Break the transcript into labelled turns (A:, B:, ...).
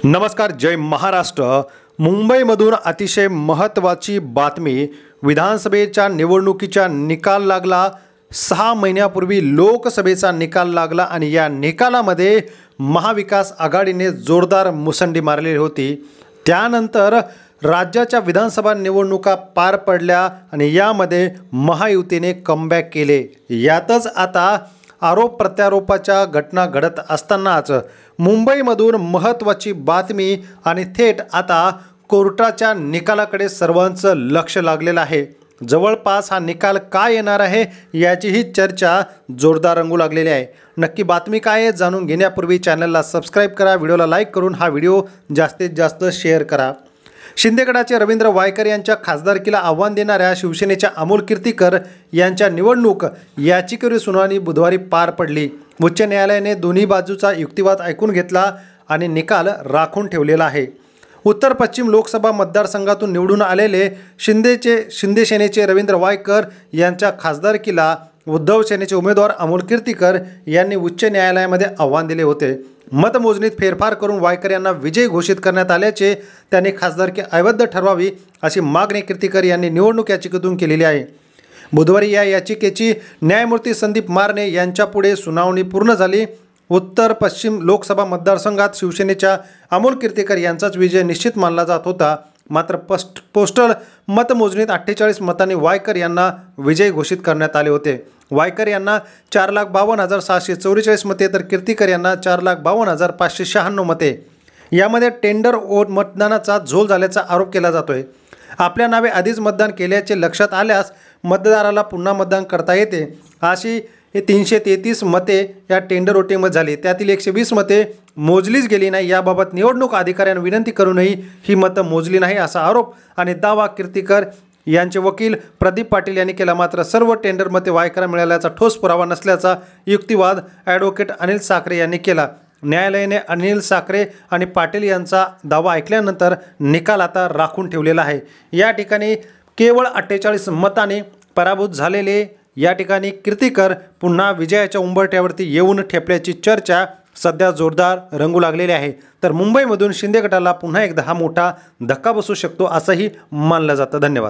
A: नमस्कार, जय महाराष्ट्र। मुंबईमधून अतिशय महत्त्वाची बातमी। विधानसभेच्या निवडणुकीचा निकाल लागला। 6 महिन्यापूर्वी लोकसभेचा निकाल लागला आणि या निकालामध्ये महाविकास आघाडीने जोरदार मुसंडी मारलेली होती। त्यानंतर राज्याच्या विधानसभा निवडणुका पार पडल्या आणि यामध्ये महायुतीने कमबॅक केले। यातच आता आरोप प्रत्यारोपाच्या घटना घडत असतानाच मुंबईमधून महत्त्वाची बातमी आणि थेट आता कोर्टाच्या निकालाकडे सर्वांचं लक्ष लागलेलं आहे। जवळपास हा निकाल काय येणार आहे याचीही चर्चा जोरदार रंगू लागलेली आहे। नक्की बातमी काय आहे जाणून घेण्यापूर्वी चॅनलला सबस्क्राईब करा, व्हिडिओला लाईक करून हा व्हिडिओ जास्तीत जास्त शेअर करा। शिंदेगडाचे रवींद्र वायकर यांच्या खासदारकीला आव्हान देणाऱ्या शिवसेनेच्या अमोल कीर्तीकर यांच्या निवडणूक याचिकेवरील सुनावणी बुधवारी पार पडली। उच्च न्यायालयाने दोन्ही बाजूचा युक्तिवाद ऐकून घेतला आणि निकाल राखून ठेवलेला आहे। उत्तर पश्चिम लोकसभा मतदारसंघातून निवडून आलेले शिंदे सेनेचे रवींद्र वायकर यांच्या खासदारकीला उद्धव सेनेचे उमेदवार अमोल कीर्तीकर यांनी उच्च न्यायालयामध्ये आव्हान दिले होते। मतमोजणीत फेरफार करून वायकर यांना विजयी घोषित करण्यात आल्याचे त्यांनी खासदारकी अवैध ठरवावी अशी मागणी कीर्तीकर यांनी निवडणूक याचिकेतून केलेली आहे। बुधवारी या याचिकेची न्यायमूर्ती संदीप मारणे यांच्यापुढे सुनावणी पूर्ण झाली। उत्तर पश्चिम लोकसभा मतदारसंघात शिवसेनेच्या अमोल कीर्तीकर यांचाच विजय निश्चित मानला जात होता। मात्र पोस्टल मतमोजणीत 48 मतांनी वायकर यांना विजयी घोषित करण्यात आले होते। वायकर यांना 4,52,744 मते तर कीर्तीकर यांना 4,52,596 मते। यामध्ये टेंडर मतदानाचा झोल झाल्याचा आरोप केला जातोय। आपल्या नावे आधीच मतदान केल्याचे लक्षात आल्यास मतदाराला पुन्हा मतदान करता येते अशी 333 मते या टेंडर वोटिंगमध्ये झाली। त्यातील 120 मते मोजलीच गेली नाही। याबाबत निवडणूक अधिकाऱ्यांना विनंती करूनही ही मतं मोजली नाही असा आरोप आणि दावा कीर्तीकर यांचे वकील प्रदीप पाटील यांनी केला। मात्र सर्व टेंडर मते वायकरांना मिळाल्याचा ठोस पुरावा नसल्याचा युक्तिवाद ॲडव्होकेट अनिल साखरे यांनी केला। न्यायालयाने अनिल साखरे आणि पाटील यांचा दावा ऐकल्यानंतर निकाल आता राखून ठेवलेला आहे। या ठिकाणी केवळ 48 मतांनी पराभूत झालेले या ठिकाणी कीर्तीकर पुन्हा विजयाच्या उंबरठ्यावरती येऊन ठेपल्याची चर्चा सध्या जोरदार रंगू लागलेली आहे। तर मुंबईमधून शिंदे गटाला पुन्हा एकदा हा मोठा धक्का बसू शकतो असंही मानलं जातं। धन्यवाद।